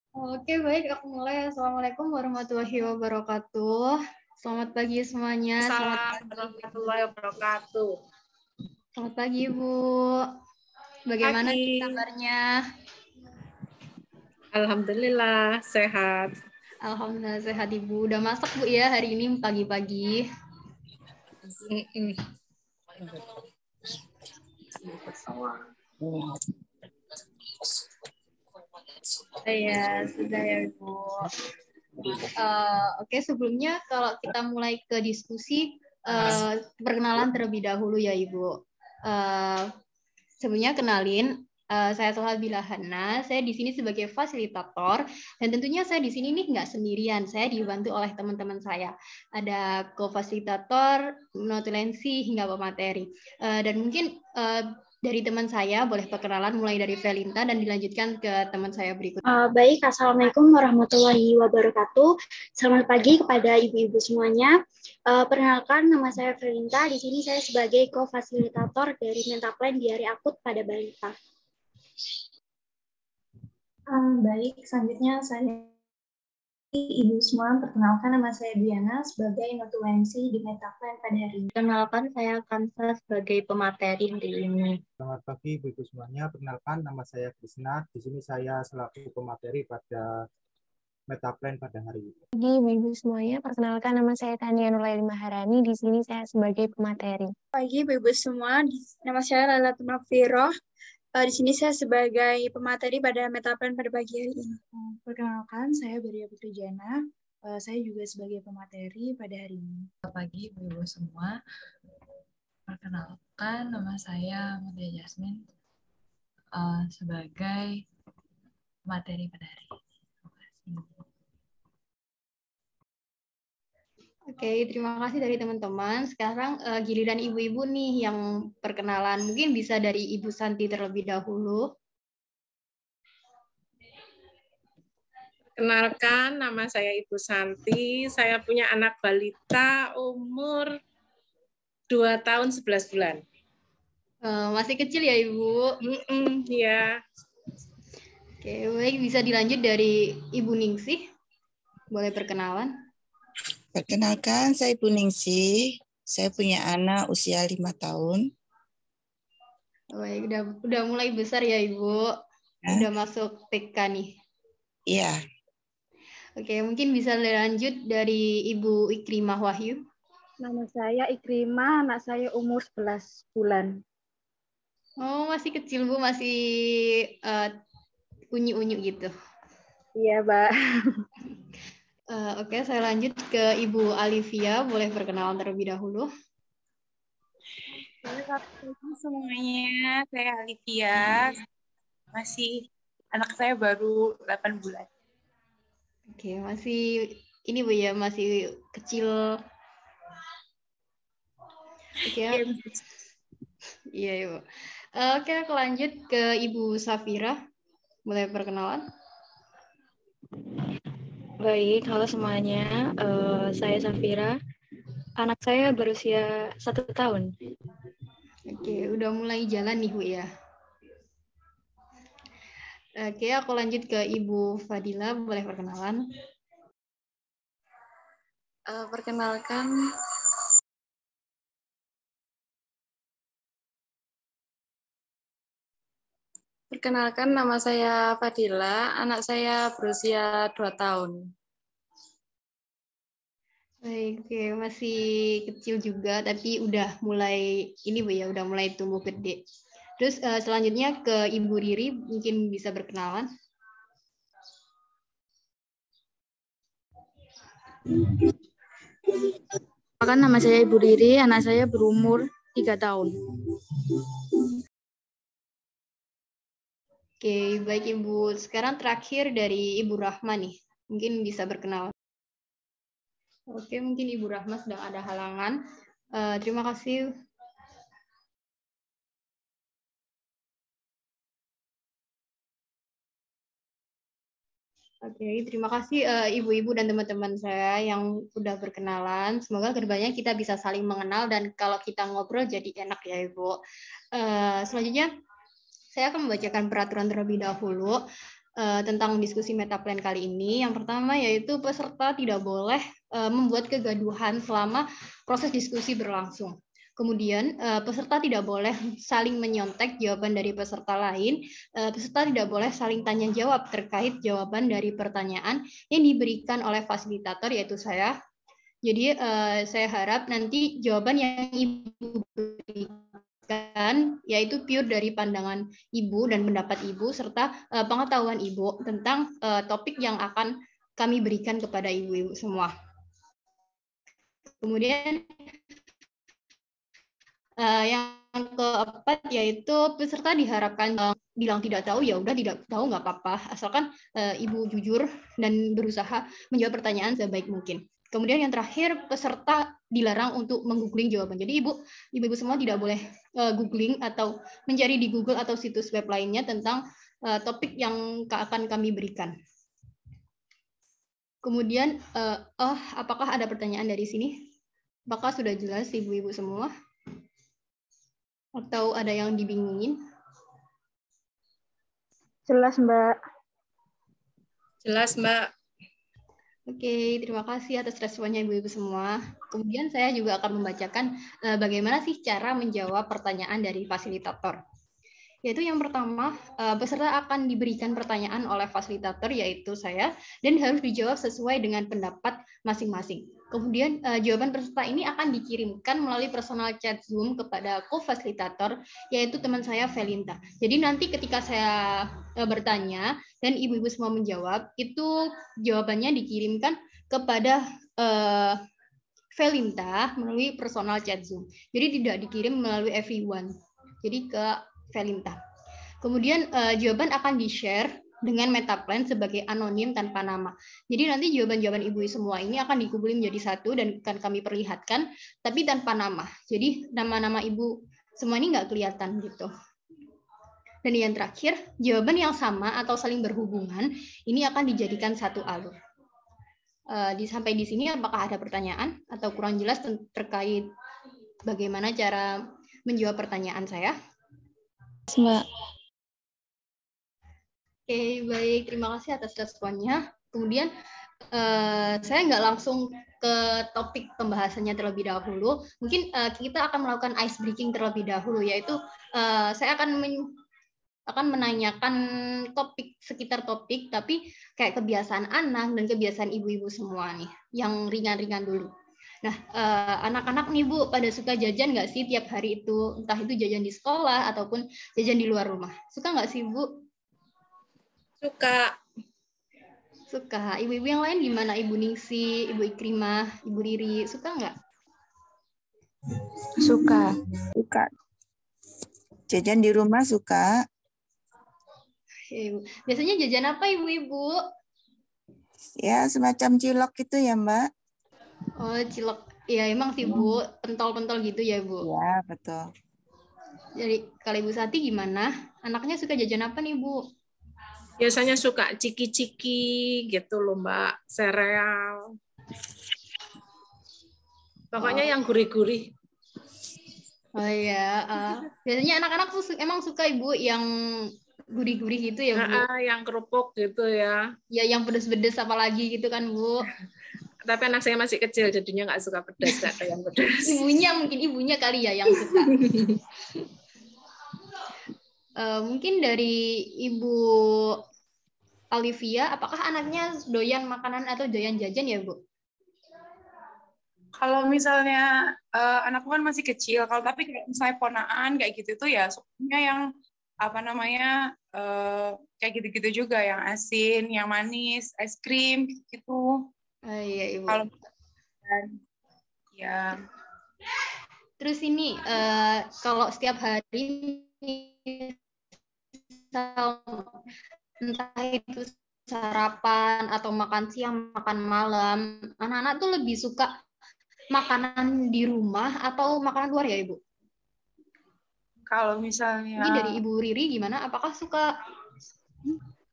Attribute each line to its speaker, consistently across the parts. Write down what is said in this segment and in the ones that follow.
Speaker 1: Oke, baik. Aku mulai. Assalamualaikum warahmatullahi wabarakatuh. Selamat pagi semuanya.
Speaker 2: Assalamualaikum warahmatullahi wabarakatuh.
Speaker 1: Selamat pagi, Bu. Bagaimana
Speaker 2: Pagi.
Speaker 1: kabarnya?
Speaker 2: Alhamdulillah, sehat.
Speaker 1: Alhamdulillah sehat, Ibu. Udah masak, Bu, ya, hari ini pagi-pagi? Ya, sudah ya, Ibu. Oke, sebelumnya kalau kita mulai ke diskusi, perkenalan terlebih dahulu ya, Ibu. Sebelumnya kenalin, saya Salhabila Hana. Saya di sini sebagai fasilitator, dan tentunya saya di sini nih nggak sendirian. Saya dibantu oleh teman-teman saya. Ada co-fasilitator, notulensi, hingga pemateri. Dan mungkin dari teman saya boleh perkenalan mulai dari Velinta dan dilanjutkan ke teman saya berikutnya.
Speaker 3: Baik, Assalamualaikum warahmatullahi wabarakatuh. Selamat pagi kepada ibu-ibu semuanya. Perkenalkan, nama saya Velinta. Di sini saya sebagai co-fasilitator dari Mentaplan Diare Akut pada balita.
Speaker 4: Baik, selanjutnya saya Ibu semua, perkenalkan nama saya Diana sebagai notulensi di Metaplan pada hari ini.
Speaker 5: Perkenalkan, saya Kansa sebagai pemateri hari ini.
Speaker 6: Selamat pagi Ibu semuanya, perkenalkan nama saya Krisna. Di sini saya selaku pemateri pada Metaplan pada hari ini.
Speaker 7: Pagi Ibu semuanya, perkenalkan nama saya Tania Nurlaili Maharani. Di sini saya sebagai pemateri.
Speaker 8: Pagi Ibu semua, nama saya Lailatul Makfiroh. Di sini saya sebagai pemateri pada Metaplan pada pagi hari ini.
Speaker 4: Perkenalkan, saya Beria Putri Jana. Saya juga sebagai pemateri pada hari ini.
Speaker 9: Selamat pagi Ibu semua. Perkenalkan, nama saya Mutia Jasmine sebagai pemateri pada hari ini. Terima kasih.
Speaker 1: Oke, terima kasih dari teman-teman. Sekarang giliran ibu-ibu nih yang perkenalan. Mungkin bisa dari Ibu Santi terlebih dahulu.
Speaker 2: Kenalkan, nama saya Ibu Santi. Saya punya anak balita umur 2 tahun 11 bulan.
Speaker 1: Masih kecil ya, Ibu?
Speaker 2: Iya.
Speaker 1: Oke, baik. Bisa dilanjut dari Ibu Ningsih. Boleh perkenalan?
Speaker 10: Perkenalkan, saya Ibu Ningsih. Saya punya anak usia 5 tahun.
Speaker 1: Baik, udah mulai besar ya, Ibu? Udah masuk TK nih?
Speaker 10: Iya.
Speaker 1: Oke, mungkin bisa lanjut dari Ibu Ikrimah Wahyu.
Speaker 11: Nama saya Ikrimah, anak saya umur 11 bulan.
Speaker 1: Oh, masih kecil, Bu. Masih unyu-unyu gitu.
Speaker 11: Iya, Mbak.
Speaker 1: Oke, saya lanjut ke Ibu Alivia. Boleh perkenalan terlebih dahulu.
Speaker 12: Selamat pagi semuanya, saya Alivia. Anak saya baru 8 bulan.
Speaker 1: Oke, masih ini Bu ya, masih kecil. Oke. Iya, Ibu. Oke, aku lanjut ke Ibu Safira. Boleh perkenalan?
Speaker 13: Baik, halo semuanya. Saya Safira. Anak saya berusia 1 tahun.
Speaker 1: Oke, udah mulai jalan nih, Bu ya. Oke, aku lanjut ke Ibu Fadila. Boleh perkenalan?
Speaker 14: Perkenalkan, nama saya Fadila, anak saya berusia 2 tahun.
Speaker 1: Baik, oke. Masih kecil juga, tapi udah mulai ini Bu ya, udah mulai tumbuh gede. Terus selanjutnya ke Ibu Riri, mungkin bisa berkenalan.
Speaker 11: Nama saya Ibu Riri, anak saya berumur 3 tahun.
Speaker 1: Oke, baik Ibu. Sekarang terakhir dari Ibu Rahma nih. Mungkin bisa berkenalan. Oke, mungkin Ibu Rahma sedang ada halangan. Terima kasih. Oke, terima kasih ibu-ibu dan teman-teman saya yang sudah berkenalan. Semoga kedepannya kita bisa saling mengenal dan kalau kita ngobrol jadi enak ya Ibu. Selanjutnya saya akan membacakan peraturan terlebih dahulu. tentang diskusi metaplan kali ini. Yang pertama yaitu peserta tidak boleh membuat kegaduhan selama proses diskusi berlangsung. Kemudian peserta tidak boleh saling menyontek jawaban dari peserta lain. Peserta tidak boleh saling tanya jawab terkait jawaban dari pertanyaan yang diberikan oleh fasilitator yaitu saya. Jadi saya harap nanti jawaban yang Ibu berikan yaitu pure dari pandangan Ibu dan pendapat Ibu serta pengetahuan Ibu tentang topik yang akan kami berikan kepada ibu-ibu semua. Kemudian yang keempat yaitu peserta diharapkan bilang tidak tahu, ya udah tidak tahu nggak apa-apa, asalkan Ibu jujur dan berusaha menjawab pertanyaan sebaik mungkin. Kemudian yang terakhir, peserta dilarang untuk menggoogling jawaban. Jadi ibu-ibu semua tidak boleh googling atau mencari di Google atau situs web lainnya tentang topik yang akan kami berikan. Kemudian, apakah ada pertanyaan dari sini? Apakah sudah jelas ibu-ibu semua? Atau ada yang dibingungin?
Speaker 11: Jelas, Mbak.
Speaker 2: Jelas, Mbak.
Speaker 1: Oke, terima kasih atas responnya ibu-ibu semua. Kemudian saya juga akan membacakan bagaimana sih cara menjawab pertanyaan dari fasilitator. Yaitu yang pertama, peserta akan diberikan pertanyaan oleh fasilitator, yaitu saya, dan harus dijawab sesuai dengan pendapat masing-masing. Kemudian jawaban peserta ini akan dikirimkan melalui personal chat Zoom kepada co-fasilitator, yaitu teman saya Felinta. Jadi nanti ketika saya bertanya dan ibu-ibu semua menjawab, itu jawabannya dikirimkan kepada Felinta melalui personal chat Zoom. Jadi tidak dikirim melalui everyone. Jadi ke Felinta. Kemudian jawaban akan di-share dengan Metaplan sebagai anonim tanpa nama. Jadi nanti jawaban-jawaban ibu semua ini akan dikumpulin menjadi satu dan akan kami perlihatkan, tapi tanpa nama. Jadi nama-nama ibu semua ini nggak kelihatan gitu. Dan yang terakhir, jawaban yang sama atau saling berhubungan ini akan dijadikan satu alur. Sampai di sini apakah ada pertanyaan atau kurang jelas terkait bagaimana cara menjawab pertanyaan saya?
Speaker 7: Mbak.
Speaker 1: Oke, baik. Terima kasih atas responnya. Kemudian saya nggak langsung ke topik pembahasannya terlebih dahulu. Mungkin kita akan melakukan ice breaking terlebih dahulu, yaitu saya akan menanyakan topik sekitar topik, tapi kayak kebiasaan anak dan kebiasaan ibu-ibu semua nih, yang ringan-ringan dulu. Nah, anak-anak nih Bu, pada suka jajan nggak sih tiap hari itu? Entah itu jajan di sekolah ataupun jajan di luar rumah. Suka nggak sih Bu?
Speaker 2: Suka.
Speaker 1: Suka. Ibu-ibu yang lain gimana? Ibu Ningsi, Ibu Ikrimah, Ibu Riri, suka nggak?
Speaker 10: Suka. Suka. Jajan di rumah suka.
Speaker 1: Biasanya jajan apa ibu-ibu?
Speaker 10: Ya, semacam cilok gitu ya, Mbak.
Speaker 1: Oh, cilok. Ya, emang sih, Bu. Pentol-pentol gitu ya, Bu?
Speaker 10: Ya, betul.
Speaker 1: Jadi, kalau Ibu Sati gimana? Anaknya suka jajan apa nih, Bu?
Speaker 2: Biasanya suka ciki-ciki gitu loh, Mbak. Sereal. Pokoknya yang gurih-gurih.
Speaker 1: Oh iya. Biasanya anak-anak tuh emang suka, Ibu, yang gurih-gurih gitu ya, Bu?
Speaker 2: Yang kerupuk gitu ya.
Speaker 1: Ya, yang pedes-pedes apalagi gitu kan, Bu?
Speaker 2: Tapi anak saya masih kecil, jadinya nggak suka pedas, nggak ada yang pedas.
Speaker 1: Ibunya kali ya yang suka. Mungkin dari Ibu Alivia, apakah anaknya doyan makanan atau doyan jajan ya, Bu?
Speaker 12: Kalau misalnya anakku kan masih kecil, kalau tapi kayak misalnya ponaan kayak gitu tuh ya sukanya yang apa namanya kayak gitu-gitu juga, yang asin, yang manis, es krim gitu.
Speaker 1: Iya, Ibu.
Speaker 12: Kalau ya.
Speaker 1: Terus ini kalau setiap hari entah itu sarapan atau makan siang, makan malam, anak-anak tuh lebih suka makanan di rumah atau makanan luar ya, Ibu?
Speaker 12: Kalau misalnya
Speaker 1: ini dari Ibu Riri gimana? Apakah suka?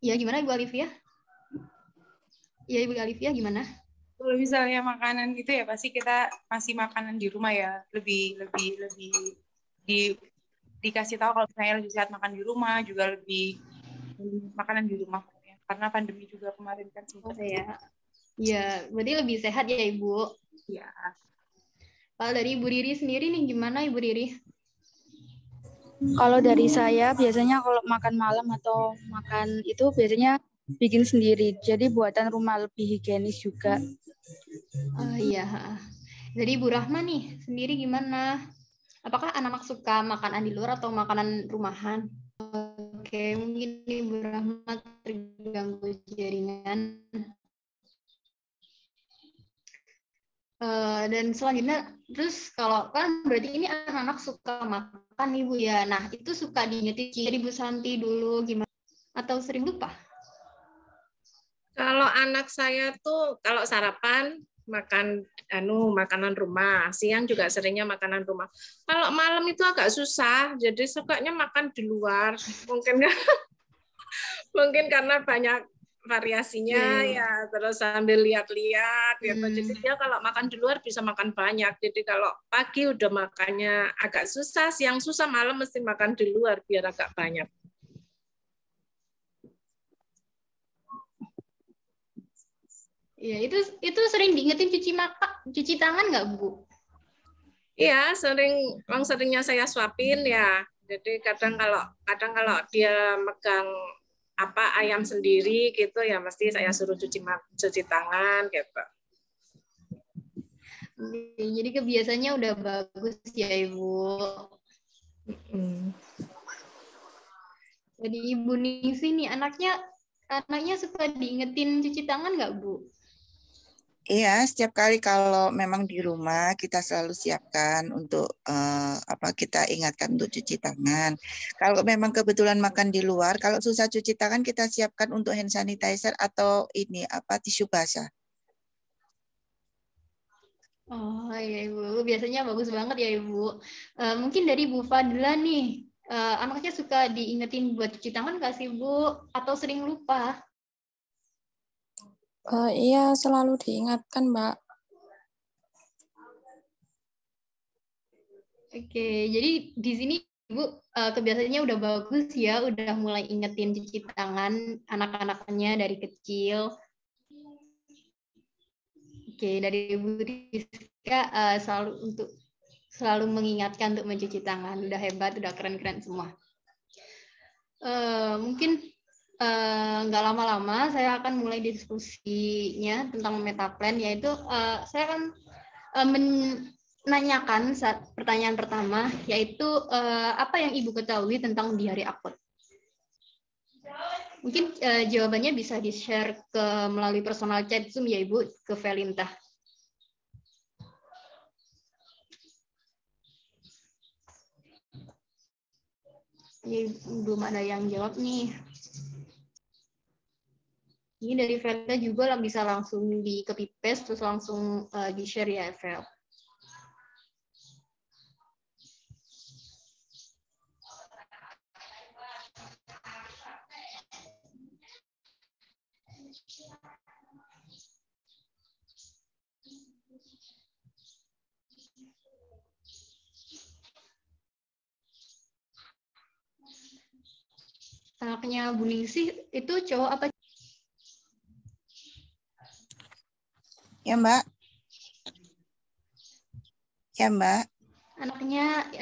Speaker 1: Ya gimana Ibu Alivia? Ya Ibu Alivia gimana?
Speaker 12: Kalau misalnya makanan gitu ya pasti kita masih makanan di rumah ya, lebih dikasih tahu kalau misalnya lebih sehat makan di rumah, juga lebih makanan di rumah. karena pandemi juga kemarin kan sempat.
Speaker 1: Ya. Ya, berarti lebih sehat ya Ibu.
Speaker 12: Iya.
Speaker 1: Kalau dari Ibu Riri sendiri nih gimana Ibu Riri?
Speaker 8: Kalau dari saya biasanya kalau makan malam atau makan itu biasanya bikin sendiri. Jadi buatan rumah lebih higienis juga.
Speaker 1: Iya. Dari Ibu Rahma nih sendiri gimana? Apakah anak-anak suka makanan di luar atau makanan rumahan? Oke, mungkin Ibu Rahma terganggu jaringan. Dan selanjutnya, terus kalau kan berarti ini anak-anak suka makan Ibu ya. Nah, itu suka diingetin dari Bu Santi dulu gimana? Atau sering lupa?
Speaker 2: Kalau anak saya tuh kalau sarapan makan makanan rumah, siang juga seringnya makanan rumah. Kalau malam itu agak susah, jadi sukanya makan di luar. Mungkin karena banyak variasinya ya, terus sambil lihat-lihat gitu. Jadi dia kalau makan di luar bisa makan banyak. Jadi kalau pagi udah makannya agak susah, siang susah, malam mesti makan di luar biar agak banyak.
Speaker 1: Ya, itu sering diingetin cuci tangan nggak, Bu?
Speaker 2: Iya, seringnya saya suapin ya. Jadi kadang kalau dia megang ayam sendiri gitu ya mesti saya suruh cuci tangan gitu.
Speaker 1: Jadi kebiasaannya udah bagus ya Ibu. Jadi Ibu Ningsi nih anaknya suka diingetin cuci tangan nggak Bu?
Speaker 10: Iya, setiap kali kalau memang di rumah kita selalu siapkan untuk kita ingatkan untuk cuci tangan. Kalau memang kebetulan makan di luar, kalau susah cuci tangan kita siapkan untuk hand sanitizer atau tisu basah.
Speaker 1: Oh iya Ibu, biasanya bagus banget ya Ibu. Mungkin dari Bu Fadila nih, anaknya suka diingetin buat cuci tangan nggak sih Bu? Atau sering lupa?
Speaker 14: Iya, selalu diingatkan, Mbak.
Speaker 1: Oke, jadi di sini Ibu kebiasaannya udah bagus ya, udah mulai ingetin cuci tangan anak-anaknya dari kecil. Oke, dari Ibu Rizka selalu mengingatkan untuk mencuci tangan. Udah hebat, udah keren-keren semua. Mungkin nggak lama-lama saya akan mulai diskusinya tentang metaplan, yaitu saya akan menanyakan pertanyaan pertama, yaitu apa yang Ibu ketahui tentang diare akut? Mungkin jawabannya bisa di-share melalui personal chat Zoom ya Ibu, ke Velinta. Ini belum ada yang jawab nih. Ini dari Velda juga bisa langsung di copy paste terus langsung di-share ya Vel. Anaknya Bu Ningsih itu cowok apa?
Speaker 10: Ya, Mbak. Ya, Mbak.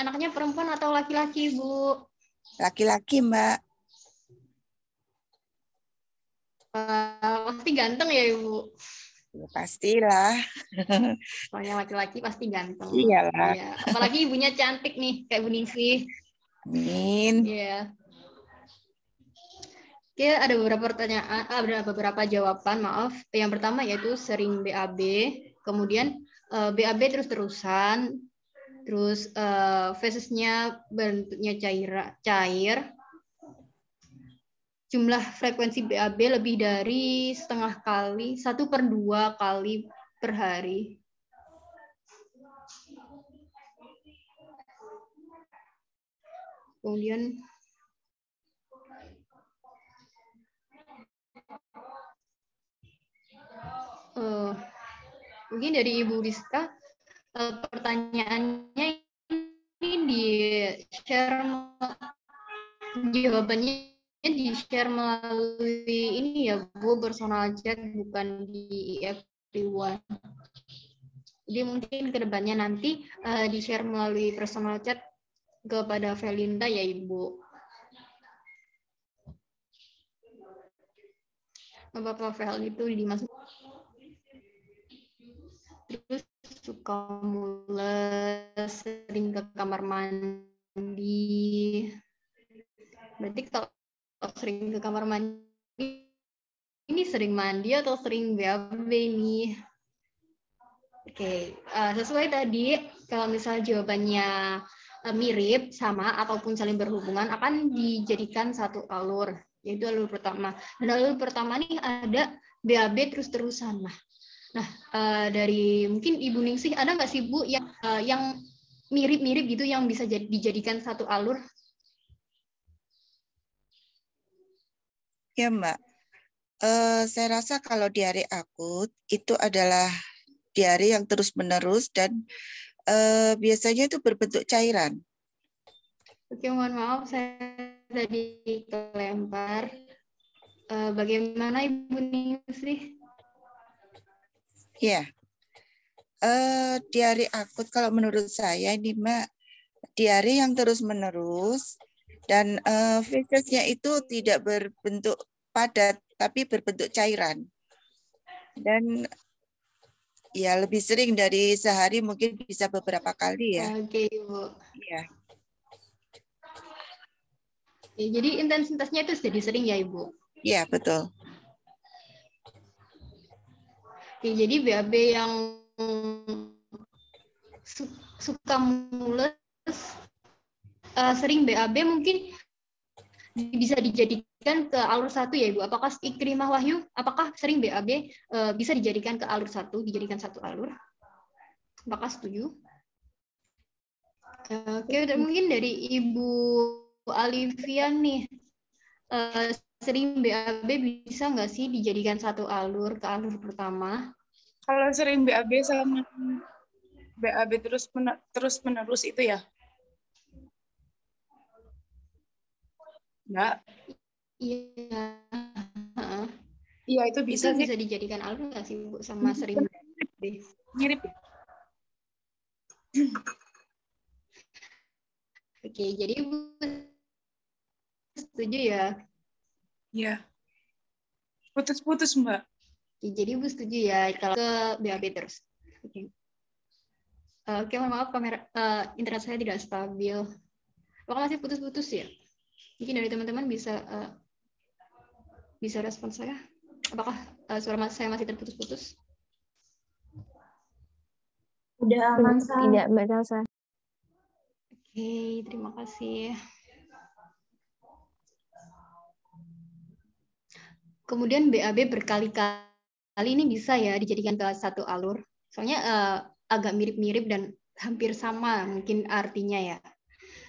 Speaker 1: Anaknya perempuan atau laki-laki, Bu?
Speaker 10: Laki-laki, Mbak.
Speaker 1: Pasti ganteng ya, Ibu?
Speaker 10: Ya, pastilah.
Speaker 1: Soalnya laki-laki pasti ganteng.
Speaker 10: Iyalah.
Speaker 1: Ya. Apalagi ibunya cantik nih, kayak Bu Ningsih.
Speaker 10: Amin.
Speaker 1: Iya. Oke, ada beberapa pertanyaan, ada beberapa jawaban, maaf. Yang pertama yaitu sering BAB, kemudian BAB terus-terusan, terus fesesnya bentuknya cair, jumlah frekuensi BAB lebih dari 1,5 kali, 1/2 kali per hari. Kemudian mungkin dari Ibu Rizka, pertanyaannya ini di-share jawabannya di-share melalui ini ya Bu, personal chat, bukan di everyone. Jadi mungkin kedepannya nanti di-share melalui personal chat kepada Felinda ya Ibu. Bapak Fel itu dimasuk. Terus suka mules, sering ke kamar mandi. Berarti kalau sering ke kamar mandi, ini sering mandi atau sering BAB nih? Oke, sesuai tadi, kalau misalnya jawabannya mirip, sama, ataupun saling berhubungan, akan dijadikan satu alur, yaitu alur pertama. Dan alur pertama nih ada BAB terus-terusan. Nah, dari mungkin Ibu Ningsih, ada nggak sih Bu yang mirip-mirip gitu, yang bisa dijadikan satu alur?
Speaker 10: Ya Mbak, saya rasa kalau diare akut itu adalah diare yang terus-menerus dan biasanya itu berbentuk cairan.
Speaker 1: Oke, mohon maaf saya tadi kelempar. Bagaimana Ibu Ningsih?
Speaker 10: Ya, diare akut kalau menurut saya ini Mbak, diare yang terus-menerus dan fesesnya itu tidak berbentuk padat tapi berbentuk cairan. Dan ya lebih sering dari sehari, mungkin bisa beberapa kali ya.
Speaker 1: Oke, Ibu.
Speaker 10: Iya.
Speaker 1: Ya, jadi intensitasnya itu jadi sering ya Ibu?
Speaker 10: Iya, betul.
Speaker 1: Oke, jadi BAB yang suka mules, sering BAB mungkin bisa dijadikan ke alur satu ya Ibu. Apakah Ikrimah Wahyu, apakah sering BAB bisa dijadikan ke alur satu, dijadikan satu alur? Apakah setuju? Oke, mungkin dari Ibu Alifian nih, sering BAB bisa nggak sih dijadikan satu alur ke alur pertama?
Speaker 12: Kalau sering BAB sama BAB terus menerus itu ya? Enggak.
Speaker 1: Iya.
Speaker 12: Iya, itu bisa
Speaker 1: itu
Speaker 12: sih.
Speaker 1: bisa dijadikan alur nggak sih Bu sama sering BAB?
Speaker 12: Mirip.
Speaker 1: Oke, jadi Ibu setuju ya?
Speaker 12: Iya. Putus-putus, Mbak.
Speaker 1: Oke, jadi Ibu setuju ya kalau ke BAB terus. Oke. Oke, mohon maaf internet saya tidak stabil. Apakah masih putus-putus ya? Mungkin dari teman-teman bisa respon saya. Apakah suara saya masih terputus-putus?
Speaker 4: Udah aman, Sa.
Speaker 7: Tidak, Mbak Salsa.
Speaker 1: Oke, terima kasih. Kemudian BAB berkali-kali ini bisa ya dijadikan ke satu alur. Soalnya agak mirip-mirip dan hampir sama mungkin artinya ya.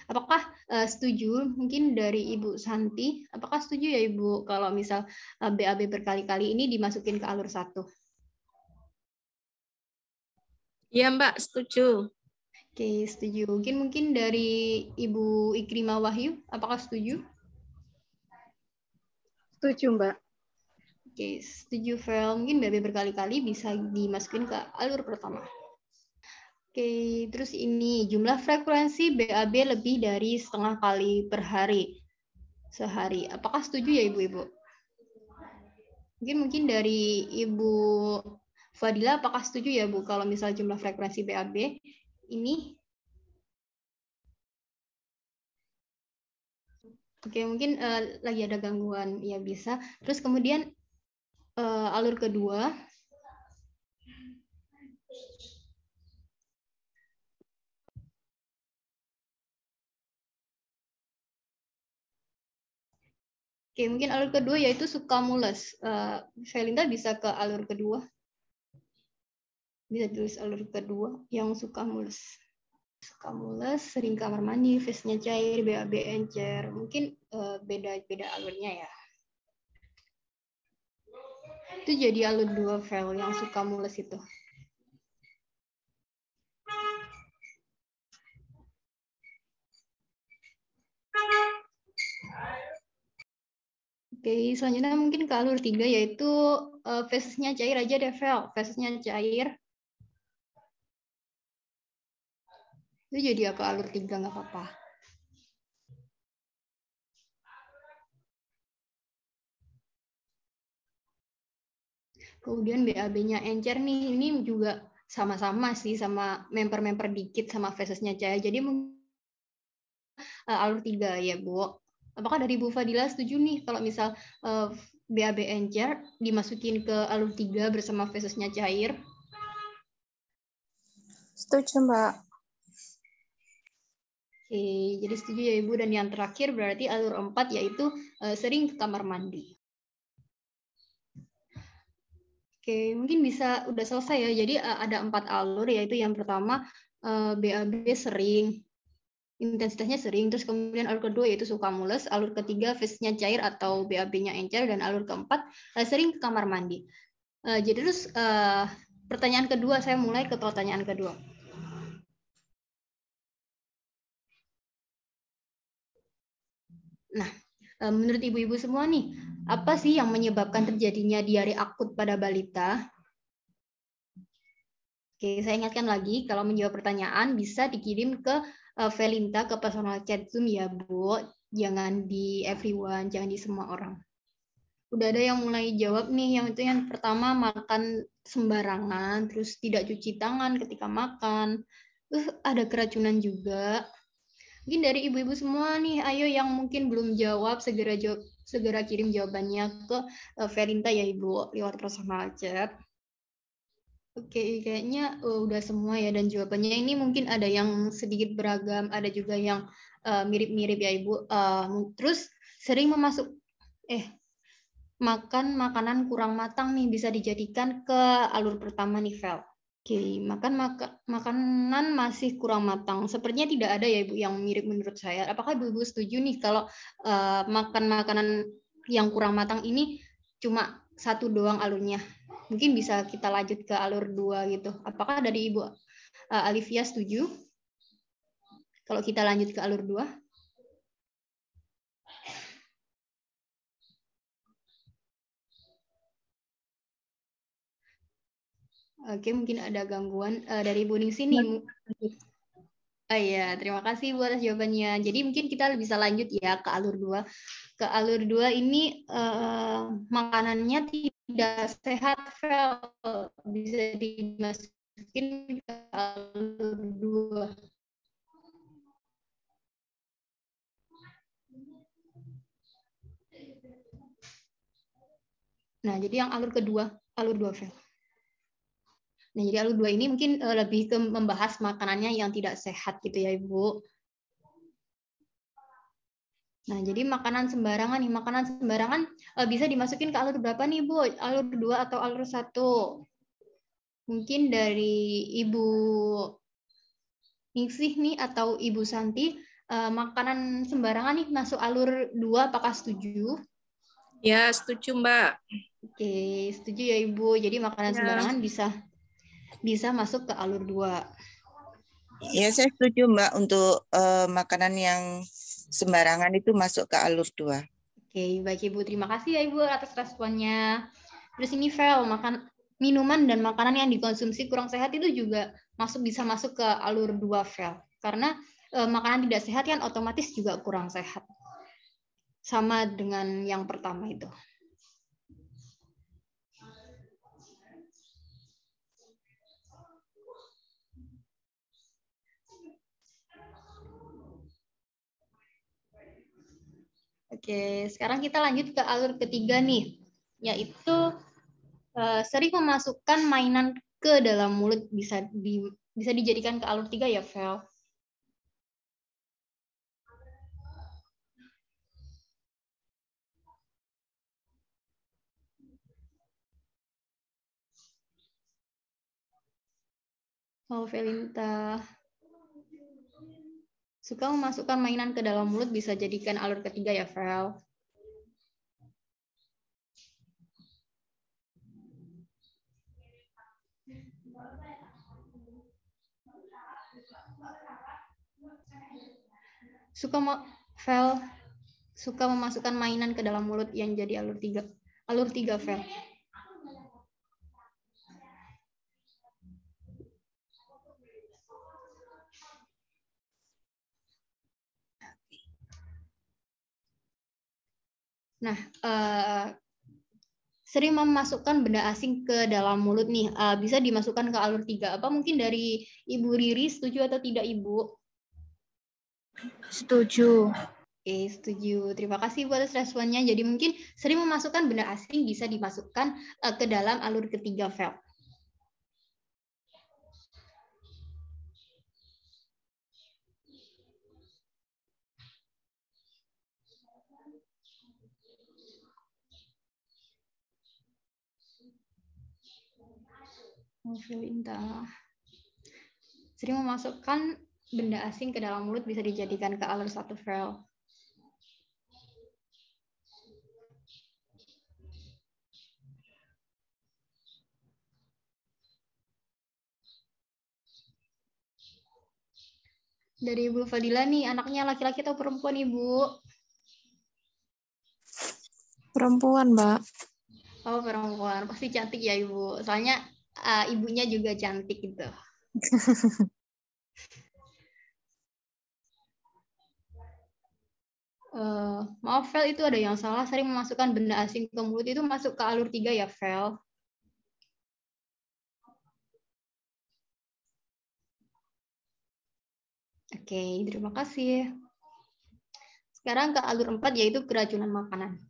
Speaker 1: Apakah setuju mungkin dari Ibu Santi? Apakah setuju ya Ibu kalau misal BAB berkali-kali ini dimasukin ke alur satu?
Speaker 2: Iya Mbak, setuju.
Speaker 1: Oke, setuju. Mungkin dari Ibu Ikrimah Wahyu, apakah setuju?
Speaker 11: Setuju, Mbak.
Speaker 1: Oke, setuju Vel. Mungkin BAB berkali-kali bisa dimasukin ke alur pertama. Oke, terus ini jumlah frekuensi BAB lebih dari setengah kali per hari sehari. Apakah setuju ya Ibu-Ibu? Mungkin dari Ibu Fadila, apakah setuju ya Bu kalau misal jumlah frekuensi BAB ini? Oke, mungkin lagi ada gangguan, ya bisa. Terus kemudian alur kedua. Oke, mungkin alur kedua yaitu suka mules. Felinda bisa ke alur kedua. Bisa tulis alur kedua yang suka mules. Suka mules, sering kamar mandi, face-nya cair, BAB encer. Mungkin beda-beda alurnya ya. Itu jadi alur dua file yang suka mules itu. Oke, selanjutnya mungkin ke alur 3 yaitu fasesnya cair aja deh, Vel. Fasesnya cair. Itu jadi ke alur 3 nggak apa-apa. Kemudian BAB-nya encer nih, ini juga sama-sama sih sama member-member dikit sama fasesnya cair. Jadi alur 3 ya, Bu. Apakah dari Bu Fadila setuju nih kalau misal BAB encer dimasukin ke alur 3 bersama fasesnya cair?
Speaker 8: Setuju, Mbak.
Speaker 1: Oke, jadi setuju ya Ibu. Dan yang terakhir berarti alur 4 yaitu sering ke kamar mandi. Oke, mungkin bisa udah selesai ya. Jadi ada 4 alur, yaitu yang pertama BAB sering, intensitasnya sering, terus kemudian alur kedua yaitu suka mules, alur ketiga fasenya cair atau BAB-nya encer, dan alur keempat sering ke kamar mandi. Jadi terus pertanyaan kedua, saya mulai ke pertanyaan kedua. Nah, menurut ibu-ibu semua nih, apa sih yang menyebabkan terjadinya diare akut pada balita? Oke, saya ingatkan lagi, kalau menjawab pertanyaan bisa dikirim ke Velinta, ke personal chat Zoom ya, Bu. Jangan di everyone, jangan di semua orang. Udah ada yang mulai jawab nih, yang itu yang pertama makan sembarangan, terus tidak cuci tangan ketika makan, ada keracunan juga. Mungkin dari ibu-ibu semua nih, ayo yang mungkin belum jawab, segera kirim jawabannya ke Velinta ya Ibu, lewat personal chat. Oke, kayaknya udah semua ya, dan jawabannya ini mungkin ada yang sedikit beragam, ada juga yang mirip-mirip ya Ibu. Terus sering makan makanan kurang matang nih, bisa dijadikan ke alur pertama nih, Vel. Oke, makanan masih kurang matang. Sepertinya tidak ada ya Ibu yang mirip menurut saya. Apakah Ibu setuju nih kalau makan makanan yang kurang matang ini cuma satu doang alurnya? Mungkin bisa kita lanjut ke alur 2 gitu. Apakah dari Ibu Alivia setuju kalau kita lanjut ke alur 2? Oke, mungkin ada gangguan dari Bu Ningsi nih. Oh iya, terima kasih Bu atas jawabannya. Jadi mungkin kita bisa lanjut ya ke alur 2. Ke alur 2 ini makanannya tidak sehat, bisa dimasukin ke alur 2. Nah, jadi yang alur kedua, alur 2, Vel. Nah, jadi alur 2 ini mungkin lebih ke membahas makanannya yang tidak sehat gitu ya, Ibu. Nah, jadi makanan sembarangan nih, makanan sembarangan bisa dimasukin ke alur berapa nih, Bu? Alur 2 atau alur 1? Mungkin dari Ibu Ningsih nih atau Ibu Santi, makanan sembarangan nih masuk alur 2, apakah setuju?
Speaker 2: Ya, setuju, Mbak.
Speaker 1: Oke, setuju ya Ibu. Jadi makanan sembarangan bisa masuk ke alur 2.
Speaker 10: Ya, saya setuju Mbak untuk makanan yang sembarangan itu masuk ke alur 2.
Speaker 1: Oke, baik Ibu. Terima kasih ya Ibu atas responnya. Terus ini Vel, minuman dan makanan yang dikonsumsi kurang sehat itu juga bisa masuk ke alur 2, Vel. Karena makanan tidak sehat kan otomatis juga kurang sehat. Sama dengan yang pertama itu. Oke, sekarang kita lanjut ke alur ketiga nih, yaitu sering memasukkan mainan ke dalam mulut, bisa dijadikan ke alur 3 ya, Vel. Velinta suka memasukkan mainan ke dalam mulut, bisa jadikan alur ketiga ya, Vel. Vel, suka memasukkan mainan ke dalam mulut yang jadi alur 3 fail. Nah, sering memasukkan benda asing ke dalam mulut nih, bisa dimasukkan ke alur 3. Apa mungkin dari Ibu Riri setuju atau tidak, Ibu?
Speaker 5: Setuju.
Speaker 1: Oke, setuju. Terima kasih buat responnya. Jadi mungkin sering memasukkan benda asing bisa dimasukkan ke dalam alur ketiga fail. Sering memasukkan benda asing ke dalam mulut bisa dijadikan ke alur 1 fail. Dari Ibu Fadila nih, anaknya laki-laki atau perempuan, Ibu?
Speaker 7: Perempuan, Mbak.
Speaker 1: Oh, perempuan. Pasti cantik ya, Ibu. Soalnya ibunya juga cantik gitu. Maaf, Fel, itu ada yang salah. Sering memasukkan benda asing ke mulut itu masuk ke alur 3 ya, Fel. Oke, terima kasih. Sekarang ke alur 4 yaitu keracunan makanan.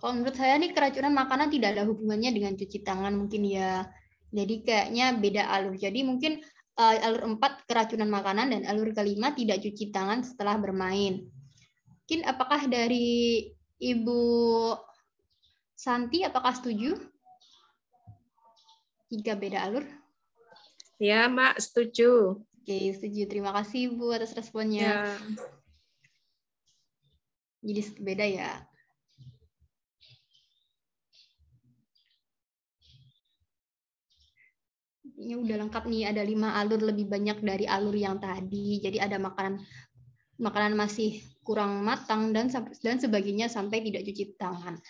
Speaker 1: Kalau menurut saya nih keracunan makanan tidak ada hubungannya dengan cuci tangan mungkin ya. Jadi kayaknya beda alur. Jadi mungkin alur 4 keracunan makanan dan alur kelima tidak cuci tangan setelah bermain. Mungkin apakah dari Ibu Santi apakah setuju? Jika beda alur?
Speaker 2: Ya, Mbak, setuju.
Speaker 1: Oke, setuju. Terima kasih Ibu atas responnya.
Speaker 2: Ya.
Speaker 1: Jadi beda ya. Ini udah lengkap nih, ada 5 alur lebih banyak dari alur yang tadi. Jadi ada makanan masih kurang matang dan sebagainya sampai tidak cuci tangan.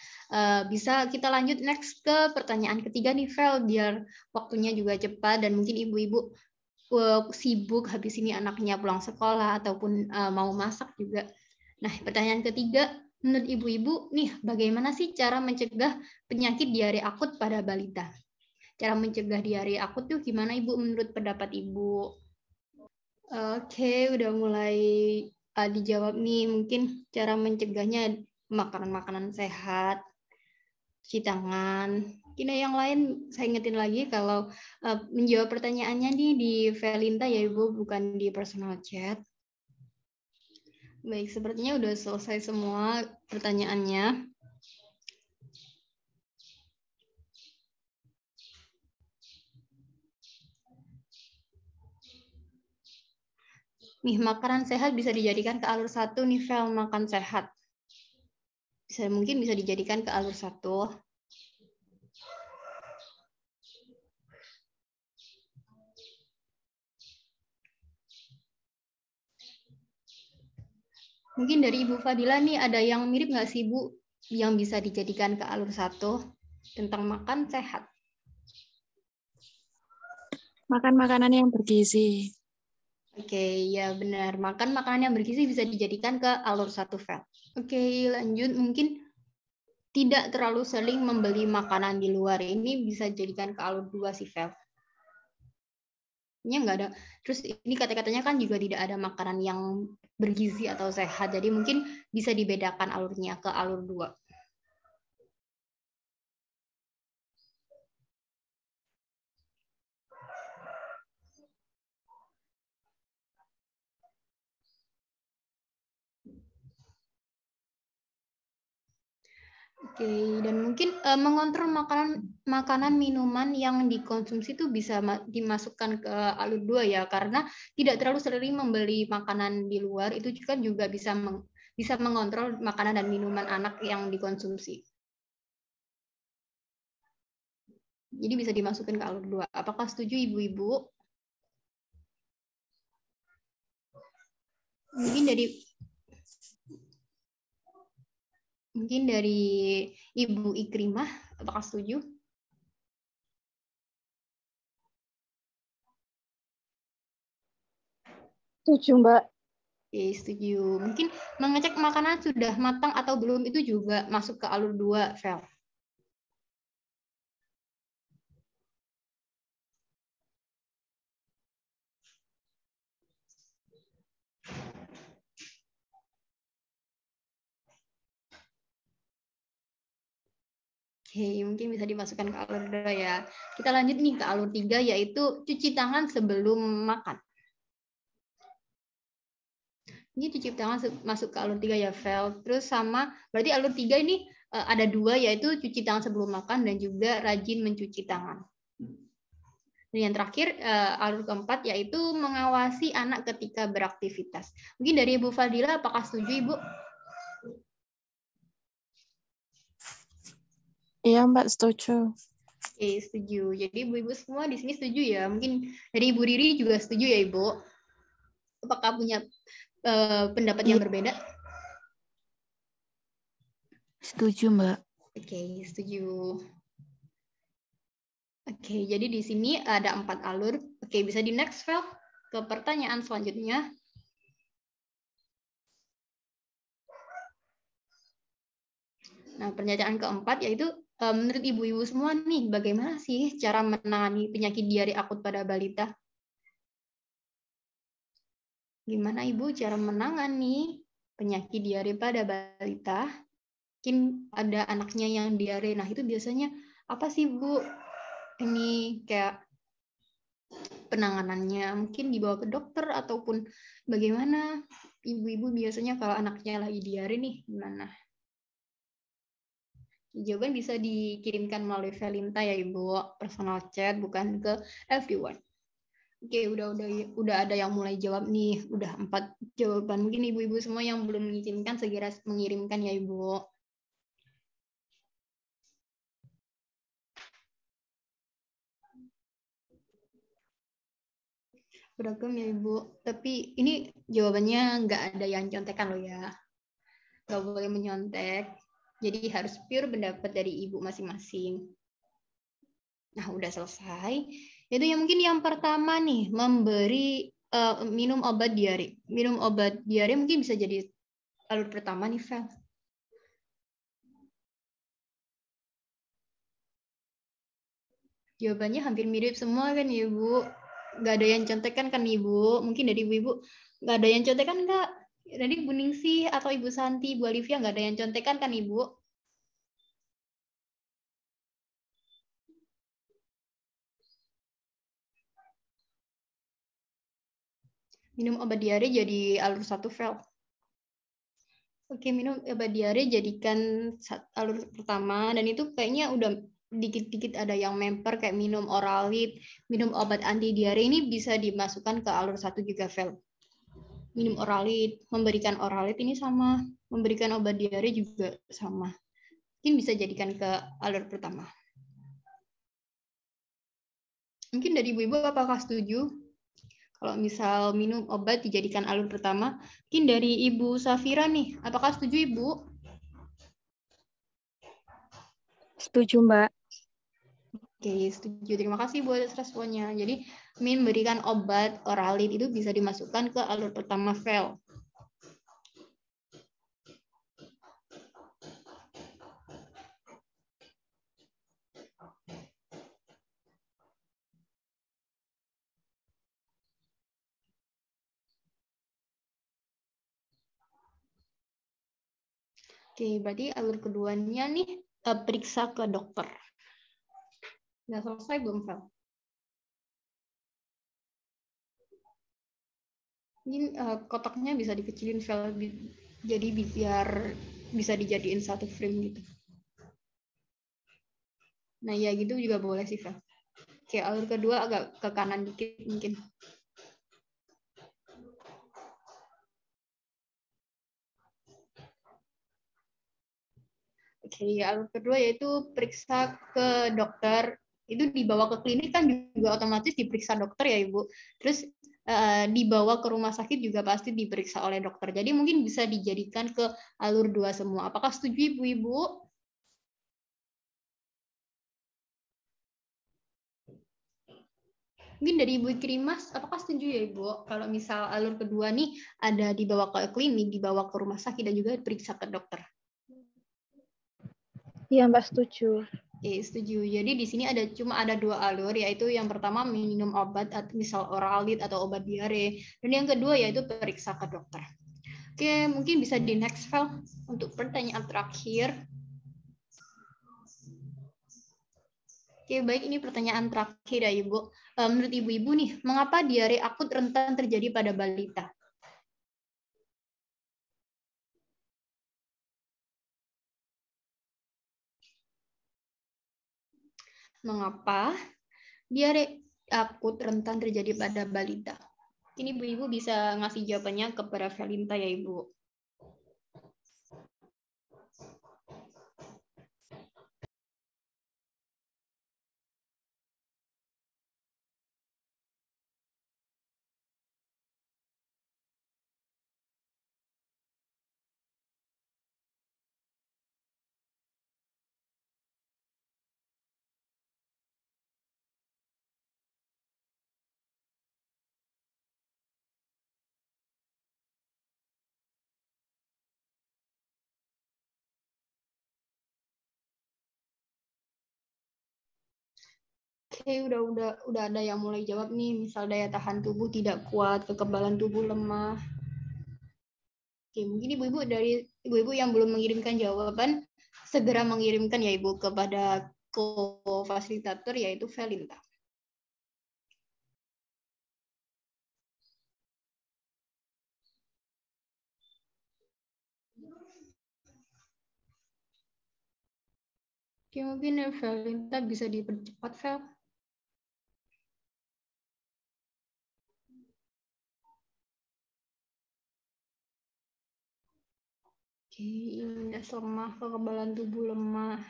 Speaker 1: Bisa kita lanjut next ke pertanyaan ketiga nih, Vel, biar waktunya juga cepat dan mungkin ibu-ibu sibuk habis ini anaknya pulang sekolah ataupun mau masak juga. Nah, pertanyaan ketiga, menurut ibu-ibu nih, bagaimana sih cara mencegah penyakit diare akut pada balita? Cara mencegah diare akut tuh gimana, Ibu, menurut pendapat Ibu? Oke, udah mulai dijawab nih. Mungkin cara mencegahnya makanan-makanan sehat, cuci tangan. Mungkin yang lain saya ingetin lagi kalau menjawab pertanyaannya nih di Velinta ya, Ibu, bukan di personal chat. Baik, sepertinya udah selesai semua pertanyaannya. Nih, makanan sehat bisa dijadikan ke alur 1 nih, Vel, makan sehat. Mungkin bisa dijadikan ke alur 1. Mungkin dari Ibu Fadila nih ada yang mirip nggak sih, Bu, yang bisa dijadikan ke alur 1 tentang makan sehat?
Speaker 7: Makan makanan yang bergizi.
Speaker 1: Oke, ya benar. Makan makanan yang bergizi bisa dijadikan ke alur 1 Vel. Oke, lanjut. Mungkin tidak terlalu sering membeli makanan di luar. Ini bisa dijadikan ke alur 2 sih, Vel. Ini nggak ada. Terus ini kata-katanya kan juga tidak ada makanan yang bergizi atau sehat. Jadi mungkin bisa dibedakan alurnya ke alur 2. Oke, dan mungkin mengontrol makanan minuman yang dikonsumsi itu bisa dimasukkan ke alur 2 ya, karena tidak terlalu sering membeli makanan di luar itu juga bisa mengontrol makanan dan minuman anak yang dikonsumsi. Jadi bisa dimasukkan ke alur 2. Apakah setuju ibu-ibu? Mungkin dari Mungkin dari Ibu Ikrimah, apakah setuju?
Speaker 11: Setuju, Mbak.
Speaker 1: Oke, setuju. Mungkin mengecek makanan sudah matang atau belum itu juga masuk ke alur 2, Vel. Oke, mungkin bisa dimasukkan ke alur 2 ya. Kita lanjut nih ke alur 3, yaitu cuci tangan sebelum makan. Ini cuci tangan masuk ke alur 3 ya, Vel. Terus sama, berarti alur 3 ini ada 2, yaitu cuci tangan sebelum makan dan juga rajin mencuci tangan. Dan yang terakhir, alur keempat, yaitu mengawasi anak ketika beraktivitas. Mungkin dari Ibu Fadila, apakah setuju, Ibu?
Speaker 14: Iya, Mbak, setuju.
Speaker 1: Oke, setuju. Jadi Ibu-Ibu semua di sini setuju ya. Mungkin dari Ibu Riri juga setuju ya, Ibu? Apakah punya pendapat yang berbeda?
Speaker 9: Setuju, Mbak.
Speaker 1: Oke, setuju. Oke, jadi di sini ada 4 alur. Oke, bisa di next, Vel, ke pertanyaan selanjutnya. Nah, pernyataan keempat yaitu menurut ibu-ibu semua nih, bagaimana sih cara menangani penyakit diare akut pada balita? Gimana Ibu cara menangani penyakit diare pada balita? Mungkin ada anaknya yang diare. Nah, itu biasanya apa sih, Bu? Ini kayak penanganannya, mungkin dibawa ke dokter ataupun bagaimana ibu-ibu biasanya kalau anaknya lagi diare nih, gimana? Jawaban bisa dikirimkan melalui Velinta ya Ibu, personal chat, bukan ke everyone. Oke, udah ada yang mulai jawab nih, udah 4 jawaban. Mungkin ibu-ibu semua yang belum mengirimkan segera mengirimkan ya Ibu. Beragam ya Ibu, tapi ini jawabannya nggak ada yang contekan loh ya. Nggak boleh menyontek. Jadi harus pure pendapat dari Ibu masing-masing. Nah, udah selesai. Itu yang mungkin yang pertama nih, memberi minum obat diare. Minum obat diare mungkin bisa jadi alur pertama nih, Vel. Jawabannya hampir mirip semua kan, Ibu. Nggak ada yang contekan kan, Ibu? Mungkin dari Ibu nggak ada yang contekan nggak? Dari Bu Ningsih atau Ibu Santi, Bu Olivia nggak ada yang contekan kan, Ibu? Minum obat diare jadi alur 1, Vel. Oke, minum obat diare jadikan alur pertama, dan itu kayaknya udah dikit-dikit ada yang memper kayak minum Oralit, minum obat anti diare ini bisa dimasukkan ke alur 1 juga, Vel. Minum Oralit, memberikan Oralit ini sama, memberikan obat diare juga sama. Mungkin bisa jadikan ke alur pertama. Mungkin dari ibu-ibu apakah setuju? Kalau misal minum obat dijadikan alur pertama, mungkin dari Ibu Safira nih, apakah setuju Ibu?
Speaker 13: Setuju, Mbak.
Speaker 1: Oke, setuju. Terima kasih buat responnya. Jadi, memberikan obat Oralit itu bisa dimasukkan ke alur pertama, Vel. Oke, berarti alur keduanya nih periksa ke dokter. Udah selesai belum, Vel? Ini kotaknya bisa dikecilin, Vel, jadi biar bisa dijadiin satu frame gitu. Nah, ya gitu juga boleh sih, Vel. Oke, alur kedua agak ke kanan dikit mungkin. Oke, alur kedua yaitu periksa ke dokter. Itu dibawa ke klinik kan juga otomatis diperiksa dokter ya Ibu. Terus dibawa ke rumah sakit juga pasti diperiksa oleh dokter. Jadi mungkin bisa dijadikan ke alur 2 semua. Apakah setuju Ibu-ibu? Mungkin dari Ibu Ikrimah, apakah setuju ya Ibu? Kalau misal alur kedua nih ada dibawa ke klinik, dibawa ke rumah sakit, dan juga diperiksa ke dokter.
Speaker 11: Iya Mbak, setuju.
Speaker 1: Oke, setuju. Jadi di sini cuma ada 2 alur, yaitu yang pertama minum obat, misal Oralit atau obat diare, dan yang kedua yaitu periksa ke dokter. Oke, mungkin bisa di next file untuk pertanyaan terakhir. Oke, baik, ini pertanyaan terakhir ya Ibu. Menurut Ibu-ibu nih, mengapa diare akut rentan terjadi pada balita? Mengapa diare akut rentan terjadi pada balita? Ini Ibu-ibu bisa ngasih jawabannya kepada Felinta ya Ibu. Oke, udah ada yang mulai jawab nih, misal daya tahan tubuh tidak kuat, kekebalan tubuh lemah. Oke, mungkin ibu-ibu yang belum mengirimkan jawaban segera mengirimkan ya Ibu kepada co-fasilitator yaitu Felinta. Oke, mungkin Felinta bisa dipercepat, Fel. Oke, imunitas lemah, kekebalan tubuh lemah.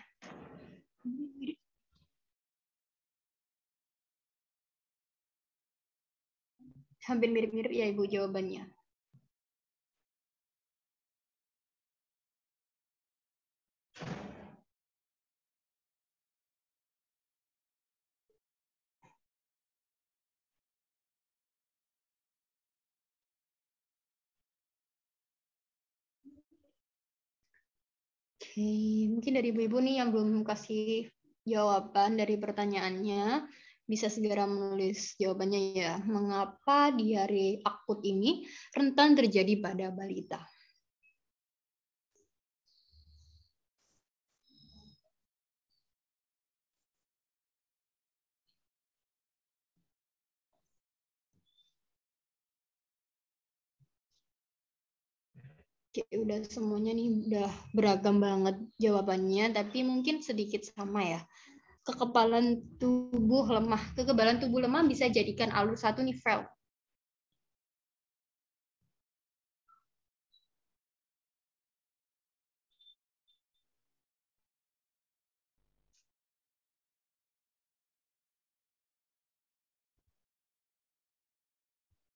Speaker 1: Hampir mirip-mirip ya Ibu jawabannya. Oke, mungkin dari ibu-ibu nih yang belum kasih jawaban dari pertanyaannya, bisa segera menulis jawabannya ya. Mengapa diare akut ini rentan terjadi pada balita? Oke, udah semuanya nih udah beragam banget jawabannya, tapi mungkin sedikit sama ya. Kekebalan tubuh lemah. Kekebalan tubuh lemah bisa jadikan alur 1 nih, Fel.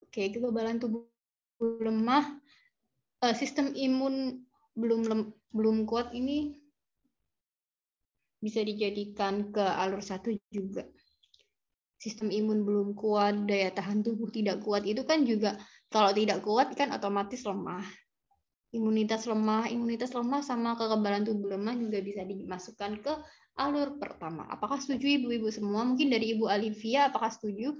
Speaker 1: Oke, kekebalan tubuh lemah, sistem imun belum kuat ini bisa dijadikan ke alur 1 juga. Sistem imun belum kuat, daya tahan tubuh tidak kuat, itu kan juga kalau tidak kuat kan otomatis lemah. Imunitas lemah sama kekebalan tubuh lemah juga bisa dimasukkan ke alur pertama. Apakah setuju ibu-ibu semua? Mungkin dari Ibu Alivia, apakah setuju?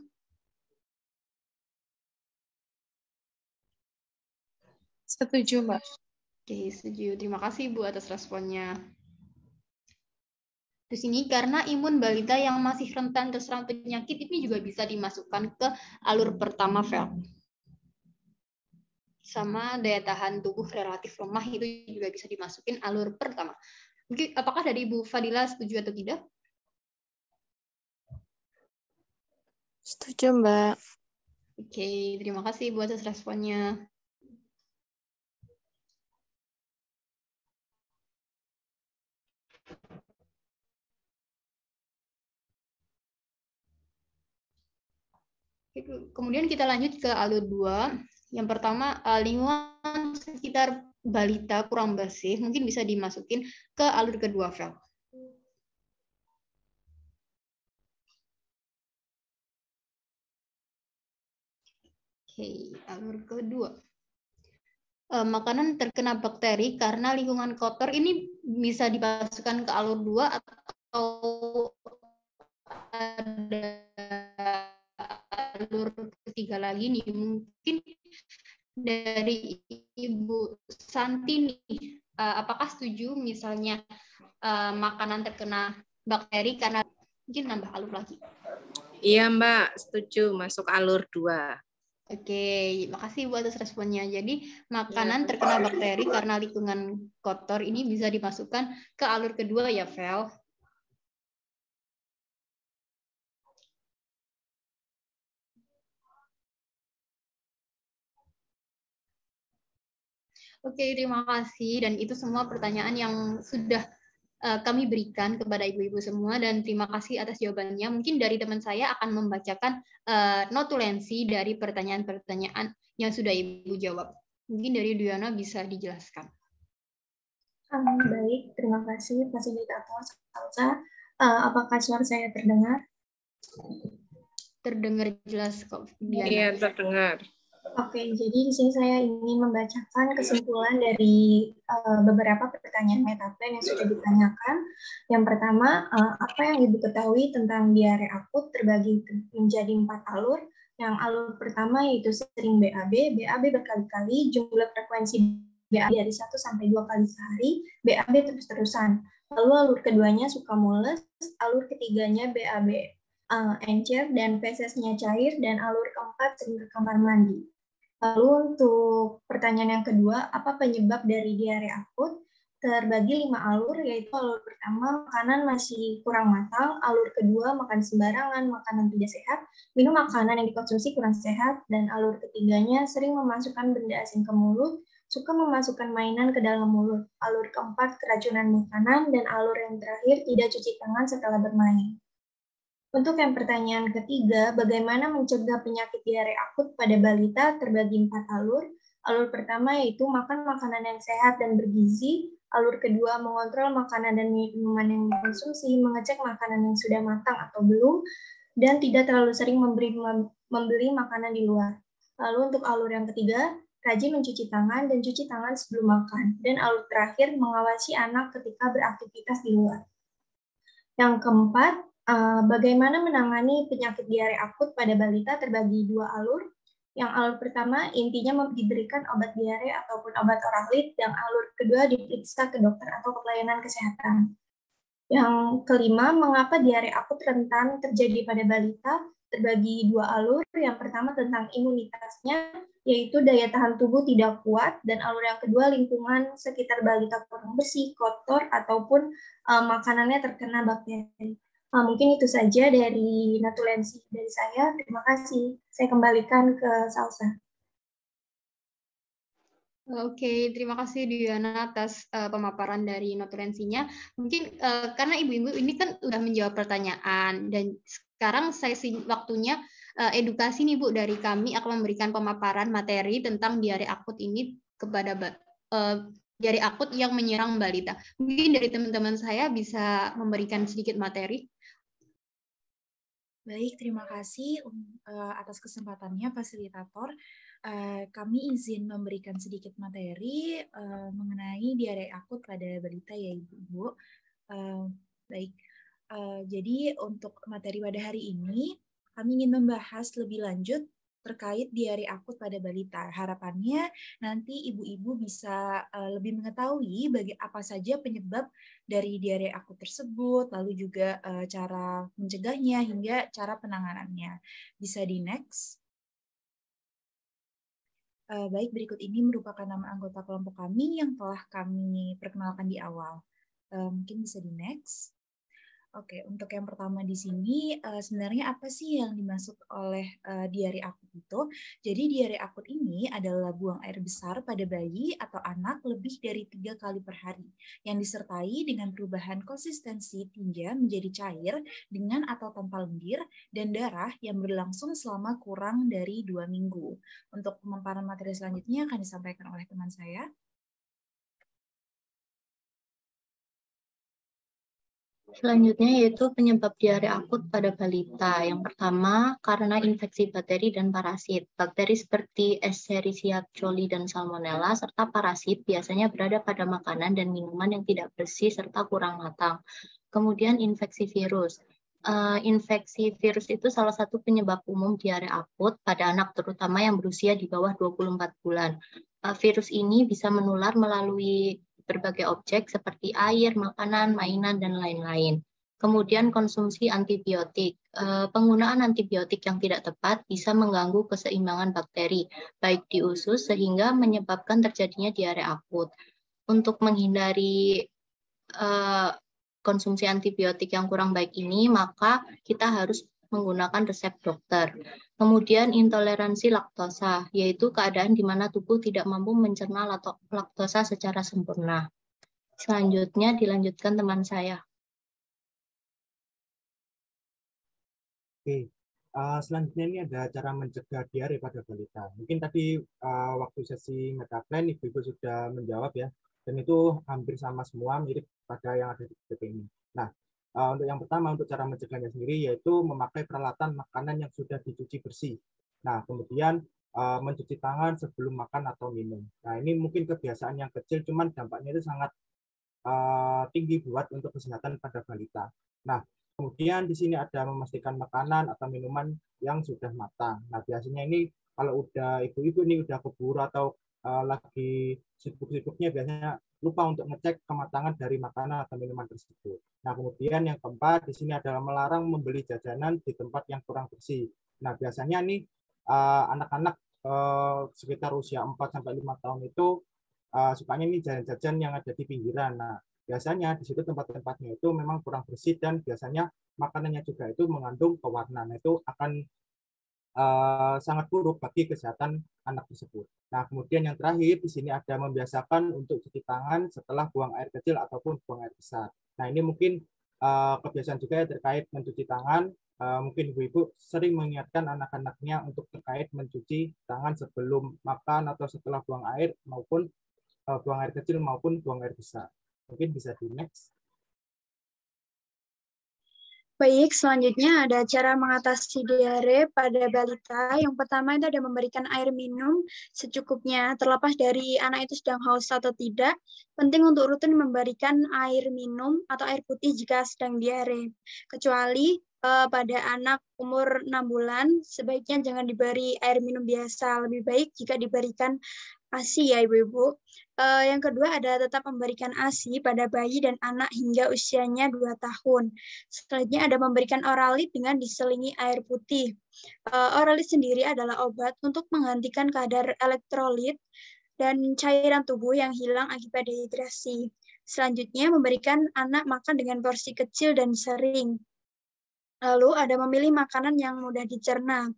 Speaker 12: Setuju, Mbak.
Speaker 1: Oke, setuju. Terima kasih Ibu atas responnya. Terus ini karena imun balita yang masih rentan terserang penyakit ini juga bisa dimasukkan ke alur pertama, Fel. Sama daya tahan tubuh relatif lemah itu juga bisa dimasukin alur pertama. Mungkin apakah dari Ibu Fadila setuju atau tidak?
Speaker 7: Setuju, Mbak.
Speaker 1: Oke, terima kasih Ibu atas responnya. Oke, Kemudian kita lanjut ke alur 2. Yang pertama, lingkungan sekitar balita kurang bersih, mungkin bisa dimasukin ke alur kedua, Vel. Oke, alur kedua. Makanan terkena bakteri karena lingkungan kotor ini bisa dimasukkan ke alur 2 atau ada alur ketiga lagi nih. Mungkin dari Ibu Santi nih, apakah setuju misalnya makanan terkena bakteri karena mungkin nambah alur lagi?
Speaker 2: Iya Mbak, setuju masuk alur 2.
Speaker 1: Oke, makasih Bu atas responnya. Jadi makanan terkena bakteri karena lingkungan kotor ini bisa dimasukkan ke alur kedua ya, Vel? Oke, terima kasih. Dan itu semua pertanyaan yang sudah kami berikan kepada ibu-ibu semua, dan terima kasih atas jawabannya. Mungkin dari teman saya akan membacakan notulensi dari pertanyaan-pertanyaan yang sudah ibu jawab. Mungkin dari Diana bisa dijelaskan.
Speaker 4: Baik, terima kasih fasilitator Salsa. Apakah suara saya terdengar?
Speaker 1: Terdengar jelas kok, Diana.
Speaker 2: Iya, terdengar.
Speaker 4: Oke, jadi di sini saya ingin membacakan kesimpulan dari beberapa pertanyaan metaplen yang sudah ditanyakan. Yang pertama, apa yang Ibu ketahui tentang diare akut terbagi menjadi 4 alur. Yang alur pertama yaitu sering BAB. BAB berkali-kali, jumlah frekuensi BAB dari 1 sampai 2 kali sehari, BAB terus-terusan. Lalu alur keduanya suka mules, alur ketiganya BAB encer dan fesesnya cair, dan alur keempat sering ke kamar mandi. Lalu untuk pertanyaan yang kedua, apa penyebab dari diare akut? Terbagi 5 alur, yaitu alur pertama, makanan masih kurang matang, alur kedua, makan sembarangan, makanan tidak sehat, minum makanan yang dikonsumsi kurang sehat, dan alur ketiganya, sering memasukkan benda asing ke mulut, suka memasukkan mainan ke dalam mulut, alur keempat, keracunan makanan, dan alur yang terakhir, tidak cuci tangan setelah bermain. Untuk yang pertanyaan ketiga, bagaimana mencegah penyakit diare akut pada balita terbagi 4 alur. Alur pertama yaitu makan makanan yang sehat dan bergizi. Alur kedua, mengontrol makanan dan minuman yang dikonsumsi, mengecek makanan yang sudah matang atau belum, dan tidak terlalu sering membeli makanan di luar. Lalu untuk alur yang ketiga, rajin mencuci tangan dan cuci tangan sebelum makan. Dan alur terakhir, mengawasi anak ketika beraktivitas di luar. Yang keempat, bagaimana menangani penyakit diare akut pada balita terbagi 2 alur. Yang alur pertama intinya diberikan obat diare ataupun obat oralit, yang alur kedua diperiksa ke dokter atau ke pelayanan kesehatan. Yang kelima, mengapa diare akut rentan terjadi pada balita, terbagi 2 alur. Yang pertama tentang imunitasnya, yaitu daya tahan tubuh tidak kuat, dan alur yang kedua lingkungan sekitar balita kurang bersih, kotor, ataupun makanannya terkena bakteri. Mungkin itu saja dari notulensi dari saya. Terima kasih. Saya kembalikan ke Salsa.
Speaker 1: Oke, terima kasih Diana atas pemaparan dari notulensinya. Mungkin karena ibu-ibu ini kan udah menjawab pertanyaan, dan sekarang sesi waktunya edukasi nih Bu, dari kami akan memberikan pemaparan materi tentang diare akut ini kepada diare akut yang menyerang balita. Mungkin dari teman-teman saya bisa memberikan sedikit materi.
Speaker 9: Baik, terima kasih atas kesempatannya fasilitator. Kami izin memberikan sedikit materi mengenai diare akut pada balita ya Ibu. Baik, jadi untuk materi pada hari ini kami ingin membahas lebih lanjut terkait diare akut pada balita. Harapannya nanti ibu-ibu bisa lebih mengetahui apa saja penyebab dari diare akut tersebut, lalu juga cara mencegahnya hingga cara penanganannya. Bisa di next. Baik, berikut ini merupakan nama anggota kelompok kami yang telah kami perkenalkan di awal. Mungkin bisa di next. Oke, untuk yang pertama di sini sebenarnya apa sih yang dimaksud oleh diare akut itu? Jadi diare akut ini adalah buang air besar pada bayi atau anak lebih dari 3 kali per hari yang disertai dengan perubahan konsistensi tinja menjadi cair dengan atau tanpa lendir dan darah yang berlangsung selama kurang dari 2 minggu. Untuk pemaparan materi selanjutnya akan disampaikan oleh teman saya.
Speaker 5: Selanjutnya yaitu penyebab diare akut pada balita. Yang pertama, karena infeksi bakteri dan parasit. Bakteri seperti Escherichia coli dan Salmonella serta parasit biasanya berada pada makanan dan minuman yang tidak bersih serta kurang matang. Kemudian infeksi virus. Infeksi virus itu salah satu penyebab umum diare akut pada anak terutama yang berusia di bawah 24 bulan. Virus ini bisa menular melalui berbagai objek seperti air, makanan, mainan, dan lain-lain. Kemudian konsumsi antibiotik. Penggunaan antibiotik yang tidak tepat bisa mengganggu keseimbangan bakteri, baik di usus sehingga menyebabkan terjadinya diare akut. Untuk menghindari konsumsi antibiotik yang kurang baik ini, maka kita harus menggunakan resep dokter. Kemudian intoleransi laktosa, yaitu keadaan di mana tubuh tidak mampu mencerna laktosa secara sempurna. Selanjutnya dilanjutkan teman saya.
Speaker 6: Oke, selanjutnya ini ada cara mencegah diare pada balita. Mungkin tadi waktu sesi metaplen Ibu-Ibu sudah menjawab ya, dan itu hampir sama semua mirip pada yang ada di PP ini. Nah, untuk yang pertama, untuk cara mencegahnya sendiri, yaitu memakai peralatan makanan yang sudah dicuci bersih. Nah, kemudian mencuci tangan sebelum makan atau minum. Nah, ini mungkin kebiasaan yang kecil, cuman dampaknya itu sangat tinggi buat untuk kesehatan pada balita. Nah, kemudian di sini ada memastikan makanan atau minuman yang sudah matang. Nah, biasanya ini kalau udah ibu-ibu ini udah keburu atau lagi sibuk-sibuknya biasanya lupa untuk ngecek kematangan dari makanan atau minuman tersebut. Nah, kemudian yang keempat di sini adalah melarang membeli jajanan di tempat yang kurang bersih. Nah, biasanya nih anak-anak sekitar usia 4-5 tahun itu sukanya ini jajan-jajan yang ada di pinggiran. Nah, biasanya di situ tempat-tempatnya itu memang kurang bersih dan biasanya makanannya juga itu mengandung pewarna. Nah, itu akan sangat buruk bagi kesehatan anak tersebut. Nah, kemudian yang terakhir di sini ada membiasakan untuk cuci tangan setelah buang air kecil ataupun buang air besar. Nah, ini mungkin kebiasaan juga ya terkait mencuci tangan. Mungkin ibu-ibu sering mengingatkan anak-anaknya untuk terkait mencuci tangan sebelum makan atau setelah buang air maupun buang air kecil maupun buang air besar. Mungkin bisa di next.
Speaker 8: Baik, selanjutnya ada cara mengatasi diare pada balita. Yang pertama itu ada memberikan air minum secukupnya. Terlepas dari anak itu sedang haus atau tidak, penting untuk rutin memberikan air minum atau air putih jika sedang diare. Kecuali pada anak umur 6 bulan, sebaiknya jangan diberi air minum biasa. Lebih baik jika diberikan ASI ya Ibu-Ibu. Yang kedua ada tetap memberikan ASI pada bayi dan anak hingga usianya 2 tahun. Selanjutnya ada memberikan oralit dengan diselingi air putih. Oralit sendiri adalah obat untuk menggantikan kadar elektrolit dan cairan tubuh yang hilang akibat dehidrasi. Selanjutnya memberikan anak makan dengan porsi kecil dan sering. Lalu ada memilih makanan yang mudah dicerna.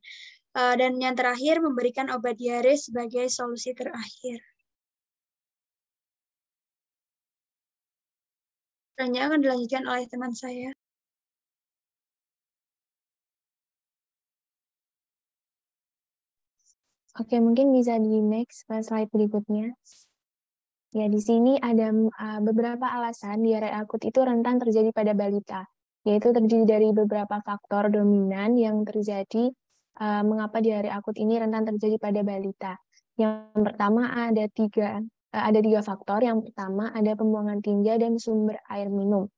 Speaker 8: Dan yang terakhir, memberikan obat diare sebagai solusi terakhir. Selanjutnya akan dilanjutkan oleh teman saya.
Speaker 7: Oke, mungkin bisa di next slide berikutnya. Ya, di sini ada beberapa alasan diare akut itu rentan terjadi pada balita, yaitu terdiri dari beberapa faktor dominan yang terjadi mengapa diare akut ini rentan terjadi pada balita. Yang pertama ada tiga faktor. Yang pertama ada pembuangan tinja dan sumber air minum.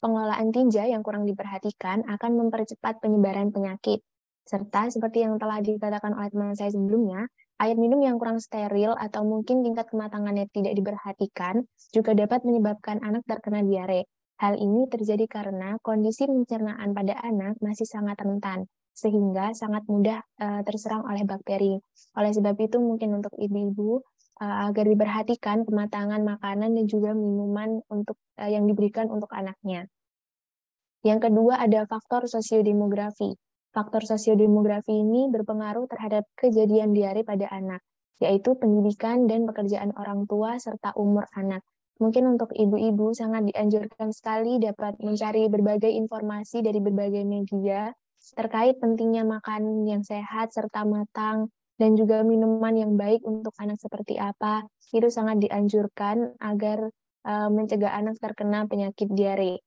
Speaker 7: Pengelolaan tinja yang kurang diperhatikan akan mempercepat penyebaran penyakit. Serta seperti yang telah dikatakan oleh teman saya sebelumnya, air minum yang kurang steril atau mungkin tingkat kematangannya tidak diperhatikan juga dapat menyebabkan anak terkena diare. Hal ini terjadi karena kondisi pencernaan pada anak masih sangat rentan, sehingga sangat mudah terserang oleh bakteri. Oleh sebab itu mungkin untuk ibu-ibu agar diperhatikan kematangan makanan dan juga minuman untuk yang diberikan untuk anaknya. Yang kedua ada faktor sosiodemografi. Faktor sosiodemografi ini berpengaruh terhadap kejadian diare pada anak, yaitu pendidikan dan pekerjaan orang tua serta umur anak. Mungkin untuk ibu-ibu sangat dianjurkan sekali dapat mencari berbagai informasi dari berbagai media terkait pentingnya makan yang sehat serta matang dan juga minuman yang baik untuk anak seperti apa. Itu sangat dianjurkan agar mencegah anak terkena penyakit diare.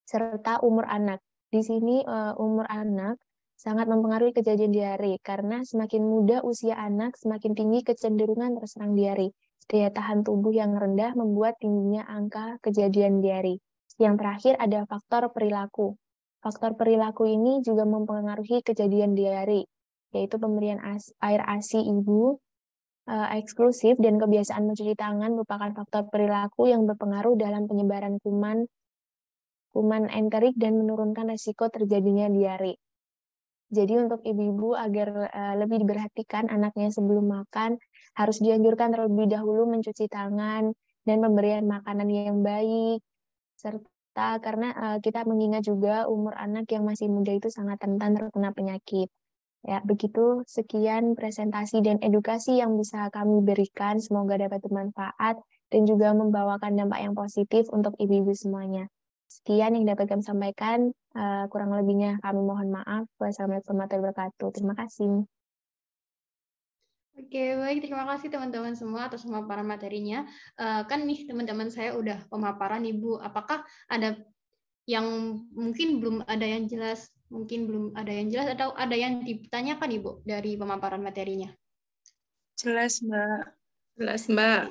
Speaker 7: Serta umur anak. Di sini umur anak sangat mempengaruhi kejadian diare karena semakin muda usia anak, semakin tinggi kecenderungan terserang diare. Daya tahan tubuh yang rendah membuat tingginya angka kejadian diare. Yang terakhir ada faktor perilaku. Faktor perilaku ini juga mempengaruhi kejadian diare, yaitu pemberian air ASI ibu eksklusif dan kebiasaan mencuci tangan merupakan faktor perilaku yang berpengaruh dalam penyebaran kuman enterik dan menurunkan risiko terjadinya diare. Jadi untuk ibu-ibu agar lebih diperhatikan anaknya sebelum makan, harus dianjurkan terlebih dahulu mencuci tangan dan pemberian makanan yang baik. Serta karena kita mengingat juga umur anak yang masih muda itu sangat rentan terkena penyakit. Ya, begitu sekian presentasi dan edukasi yang bisa kami berikan. Semoga dapat bermanfaat dan juga membawakan dampak yang positif untuk ibu-ibu semuanya. Sekian yang dapat kami sampaikan, kurang lebihnya kami mohon maaf. Wassalamualaikum warahmatullahi wabarakatuh. Terima kasih.
Speaker 1: Oke, baik. Terima kasih teman-teman semua atas pemaparan materinya. Kan nih teman-teman saya udah pemaparan Ibu. Apakah ada yang mungkin belum ada yang jelas? Mungkin belum ada yang jelas atau ada yang ditanyakan Ibu dari pemaparan materinya?
Speaker 12: Jelas, Mbak.
Speaker 2: Jelas, Mbak.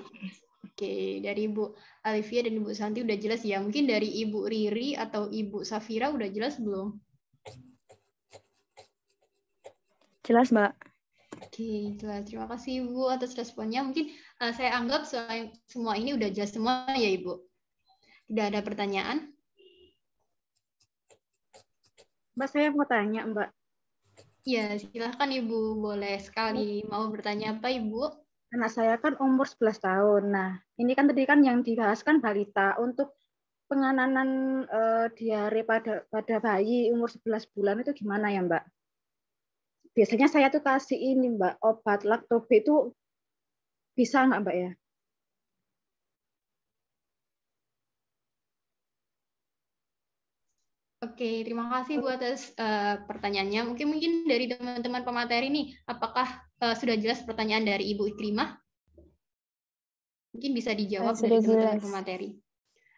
Speaker 1: Oke, dari Ibu Alivia dan Ibu Santi udah jelas ya. Mungkin dari Ibu Riri atau Ibu Safira udah jelas belum?
Speaker 11: Jelas, Mbak.
Speaker 1: Oke, jelas. Terima kasih Ibu atas responnya. Mungkin saya anggap semua ini udah jelas semua ya Ibu. Tidak ada pertanyaan?
Speaker 11: Mbak, saya mau tanya, Mbak.
Speaker 1: Ya, silahkan Ibu. Boleh sekali. Mau bertanya apa Ibu?
Speaker 11: Anak saya kan umur 11 tahun. Nah, ini kan tadi kan yang dibahas kan balita. Untuk penanganan diare pada bayi umur 11 bulan itu gimana ya, Mbak? Biasanya saya tuh kasih ini, Mbak, obat Lactobe itu bisa nggak, Mbak ya?
Speaker 1: Oke, terima kasih Bu atas pertanyaannya. Mungkin dari teman-teman pemateri nih, apakah sudah jelas pertanyaan dari Ibu Ikrimah? Mungkin bisa dijawab dari teman-teman pemateri.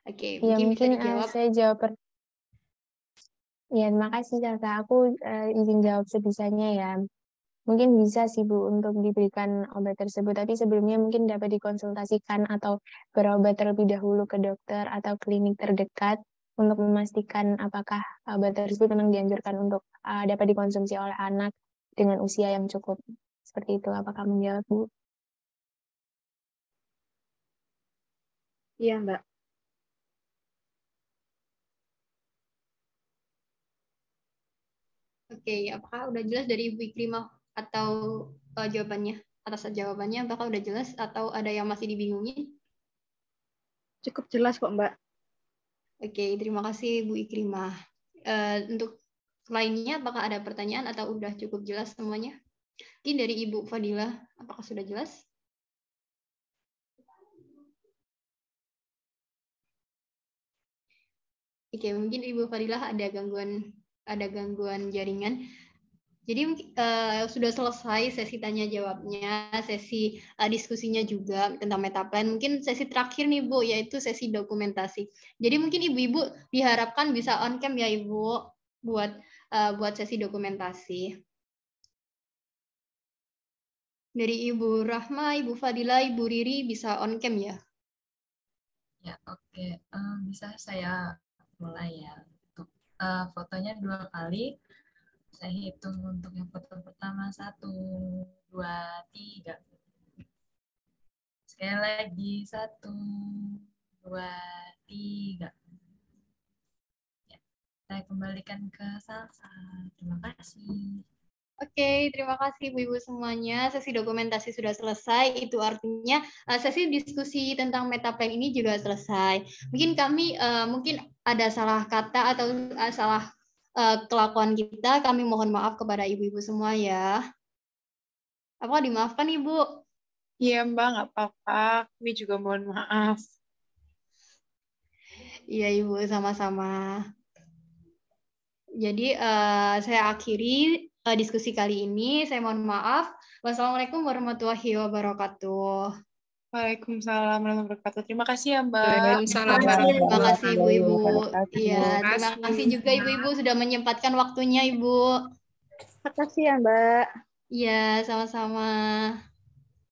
Speaker 1: Oke,
Speaker 7: Ya,
Speaker 1: mungkin bisa
Speaker 7: mungkin
Speaker 1: dijawab.
Speaker 7: saya jawab. Ya, terima kasih Kakak. Aku izin jawab sebisanya ya. Mungkin bisa sih Bu untuk diberikan obat tersebut, tapi sebelumnya mungkin dapat dikonsultasikan atau berobat terlebih dahulu ke dokter atau klinik terdekat untuk memastikan apakah obat tersebut memang dianjurkan untuk dapat dikonsumsi oleh anak dengan usia yang cukup. Seperti itu. Apakah menjawab, Bu?
Speaker 11: Iya, Mbak.
Speaker 1: Oke, apakah udah jelas dari Ibu Ikrimah atau jawabannya? Atas jawabannya, apakah udah jelas atau ada yang masih dibingungin?
Speaker 11: Cukup jelas kok, Mbak.
Speaker 1: Oke, terima kasih Bu Ikrimah. Untuk lainnya, apakah ada pertanyaan atau udah cukup jelas semuanya? Mungkin dari Ibu Fadila, apakah sudah jelas? Oke, mungkin Ibu Fadilah ada gangguan jaringan. Jadi sudah selesai sesi tanya jawabnya, sesi diskusinya juga tentang metaplan. Mungkin sesi terakhir nih Bu, yaitu sesi dokumentasi. Jadi mungkin ibu-ibu diharapkan bisa on cam ya Ibu buat sesi dokumentasi. Dari Ibu Rahma, Ibu Fadila, Ibu Riri bisa on cam ya?
Speaker 15: Ya, oke. Bisa saya mulai ya. Untuk fotonya 2 kali. Saya hitung untuk yang foto pertama 1, 2, 3. Sekali lagi 1, 2, 3. Ya, saya kembalikan ke Salsa. Terima kasih.
Speaker 1: Oke, terima kasih Ibu-Ibu semuanya. Sesi dokumentasi sudah selesai. Itu artinya sesi diskusi tentang metaplan ini juga selesai. Mungkin kami mungkin ada salah kata atau salah kelakuan kita. Kami mohon maaf kepada Ibu-Ibu semua ya. Apa dimaafkan Ibu?
Speaker 12: Iya Mbak, nggak apa-apa. Kami juga mohon maaf.
Speaker 1: Iya Ibu, sama-sama. Jadi saya akhiri diskusi kali ini. Saya mohon maaf. Wassalamualaikum warahmatullahi wabarakatuh.
Speaker 12: Waalaikumsalam warahmatullahi wabarakatuh. Terima kasih ya Mbak.
Speaker 2: Waalaikumsalam.
Speaker 1: Terima kasih Ibu-Ibu. Iya,
Speaker 2: Terima
Speaker 1: terima
Speaker 2: kasih.
Speaker 1: kasih juga Ibu-Ibu sudah menyempatkan waktunya Ibu.
Speaker 11: Terima kasih ya Mbak.
Speaker 1: Iya, sama-sama.